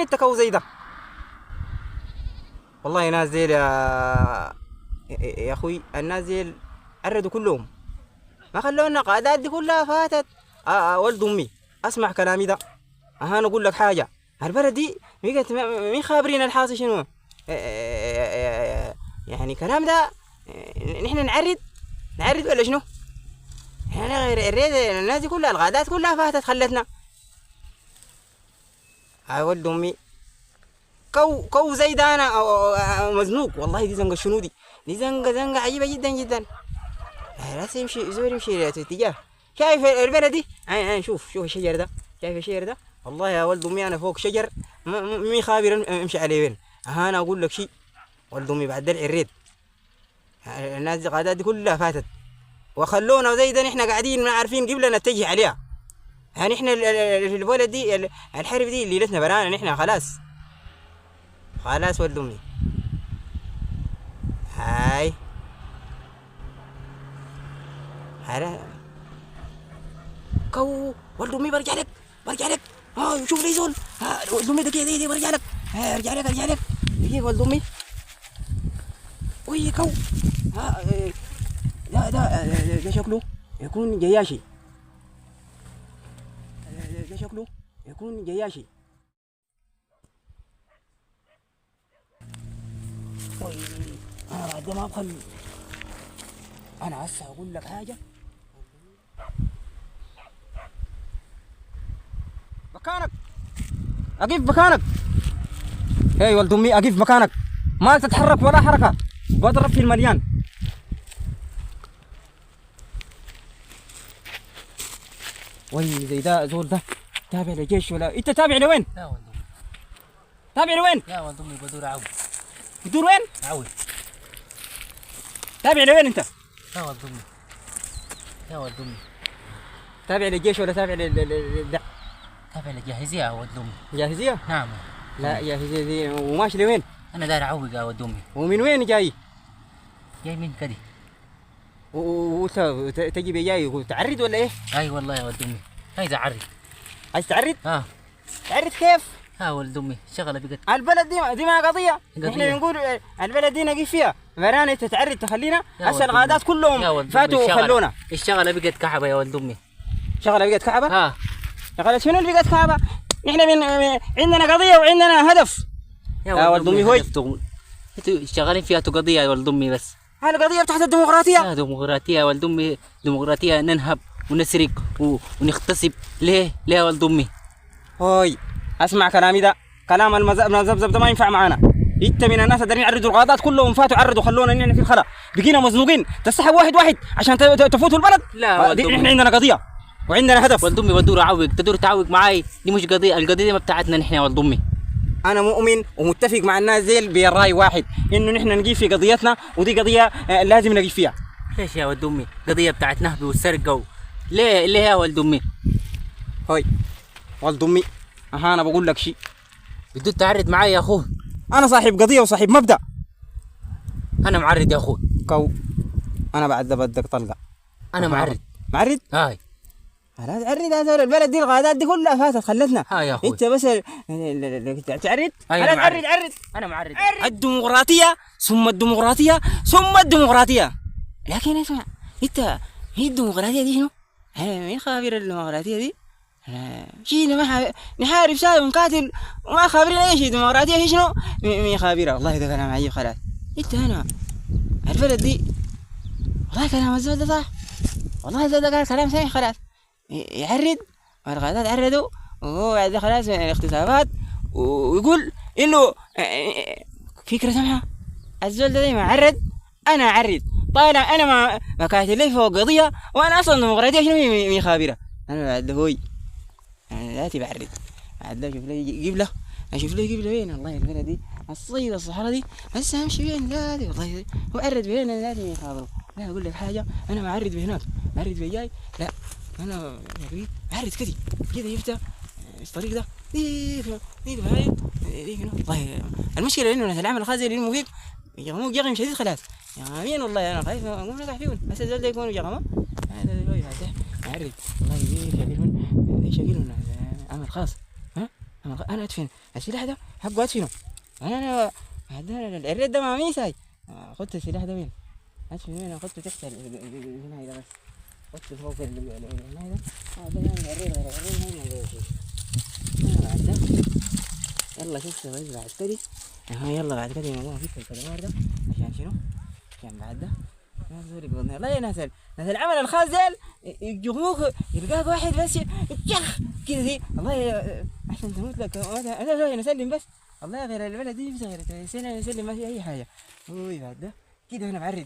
انت كو زي ده؟ والله ناس زي يا اخوي، الناس زي عردوا كلهم، ما خلونا قعدات دي كلها فاتت. ولد امي اسمع كلامي ده. انا اقول لك حاجه، البلد دي بقت مين خابرين الحاصل شنو؟ يعني كلام ده نحن نعرض ولا شنو؟ احنا غير الريد، الناس دي كلها الغادات كلها فاتت خلتنا. ولد امي كو زي ده انا مزنوق والله. دي زنقه شنو دي؟ دي زنقه عجيبه جدا جدا. لازم يمشي زور، يمشي اتجاه. شايف البلد دي؟ شوف الشجر ده، شايف الشجر ده؟ والله يا ولد امي انا فوق شجر مي خابر امشي عليه وين. انا اقول لك شيء، ولد امي بعد العريد الناس دي قادات دي كلها فاتت وخلونا زي ده. نحن قاعدين ما عارفين قبل نتجه عليها. يعني احنا في البلد دي الحرب دي اللي ليلتنا برانا نحن خلاص ولد امي. هاي ولد امي برجع لك. شوف لي زول. ولد امي دقيقة برجع لك. ارجع لك دقيقة ولد امي. وي ده شكله يكون جياشي. وي ده ما بخل. انا هسه اقول لك حاجة. مكانك، اقف مكانك. هي ولد امي اقف مكانك، ما تتحرك ولا حركة، بضرب في المليان. وي زي ده زول ده تابع للجيش ولا انت تابع لوين؟ لا ولد امي. تابع لوين؟ يا ولد امي بدور عوي. بدور وين؟ عوي. تابع لوين انت؟ يا ولد امي. تابع للجيش ولا تابع تابع للجاهزية يا ولد امي. جاهزية؟ نعم. لا جاهزية دي وماشي لوين؟ انا داير اعوق يا ولد امي. ومن وين جاي؟ جاي من كدي. تجي جاي وتعرض ولا ايه؟ اي والله يا ولد امي، عايز اعرض. عايز تعرض؟ تعرض كيف؟ ها ولد امي شغله بقت. البلد دي ما قضية. احنا بنقول البلد دي نقف فيها، برانا انت تعرض تخلينا. هسه الغادات كلهم فاتوا وخلونا. الشغله بقت كعبه يا ولد امي. شغله بقت كعبه؟ شغله شنو اللي بقت كعبه؟ احنا عندنا قضية وعندنا هدف يا ولد امي. هوي انتوا شغالين فيها قضيه يا ولد امي بس. القضية بتاعت الديمقراطية. ديمقراطيه يا ولد امي، ديمقراطيه. ننهب ونسرق ونغتصب. ليه يا ولد امي؟ هوي اسمع كلامي ده، كلام المذبذب ده ما ينفع معانا. انت من الناس اللي يعرضوا الغادات كلهم فاتوا عرضوا خلونا اننا في الخلا، بقينا مزنوقين. تسحب واحد عشان تفوتوا البلد. لا احنا عندنا قضية وعندنا هدف. ولد امي بدور اعوق، تدور تعوق معاي. دي مش قضيه، القضيه دي ما بتاعتنا نحن يا ولد امي. انا مؤمن ومتفق مع الناس زي بالراي واحد انه نحن نجيب في قضيتنا، ودي قضية لازم نجيب فيها. ليش يا ولد امي؟ قضيه بتاعت نهب والسرقه ليه يا ولد امي؟ هاي ولد امي انا بقول لك شيء، بدك تعرض معاي يا اخوي؟ انا صاحب قضية وصاحب مبدأ. انا معرض يا اخوي. انا بعد بدك طلقة. انا معرض. هاي لا تعرض هذول البلد دي الغادات دي كلها فاتت خلتنا. ها يا اخوي انت بس تعرض. انا عرض. انا معرض. الديمقراطية ثم الديمقراطية. لكن اسمع انت، هي الديمقراطية دي شنو؟ مين خابر الديمقراطية دي؟ شيء نحارب ساي ونقاتل وما خابرين اي شيء. ديمقراطية هي شنو؟ مين خابرها؟ والله ده كلام عجيب. خلاص انت انا البلد دي والله كلام الزول ده صح، والله الزول ده قال كلام صحيح. خلاص يعرض والغادات عرضوا وهو بعد خلاص الاغتصابات، ويقول انه فكرة سمحة. الزول ده دايما عرض، انا اعرض طالع انا ما كاتب لي فوق قضية وانا اصلا ديمقراطية شنو مي خابرة. انا بعد هوي انا ذاتي بعرض. بعد اشوف لي قبله وين. والله البلد دي الصيد الصحراء دي هسه امشي وين ذاتي. والله هو عرض وين ذاتي مي خابره. لا اقول لك حاجة، انا ما اعرض بهناك، ما اعرض بجاي. لا انا بعرض كده يفتح الطريق ده ديك هاي والله. المشكله انه ناس العمل الخازي اللي فيك يغموك جغم شديد. خلاص يا مين والله انا خايف اقوم نقع فيهم. بس الزول ده يكونوا جغمه هذا هو يعرض. والله دي شكلهم عمل خاص. انا ادفن السلاح ده حقه ادفنه. انا هذا الريد ده ما ميساي. خدت السلاح ده وين؟ ادفن وين؟ اخدته تحت هنا ده بس. خدته فوق هنا ده. هذا يعني الريد هنا. يلا شفت بس بعد كده. يلا بعد كده والله فيك الكلام ده عشان شنو؟ عشان بعد ده والله يا ناس العمل الخاص ديل يجموك يلقاك واحد بس يخ كذا دي والله عشان تموت لك. لا نسلم بس والله غير البلد دي غير سنة ما في أي حاجة. هو بعد ده كده أنا بعرف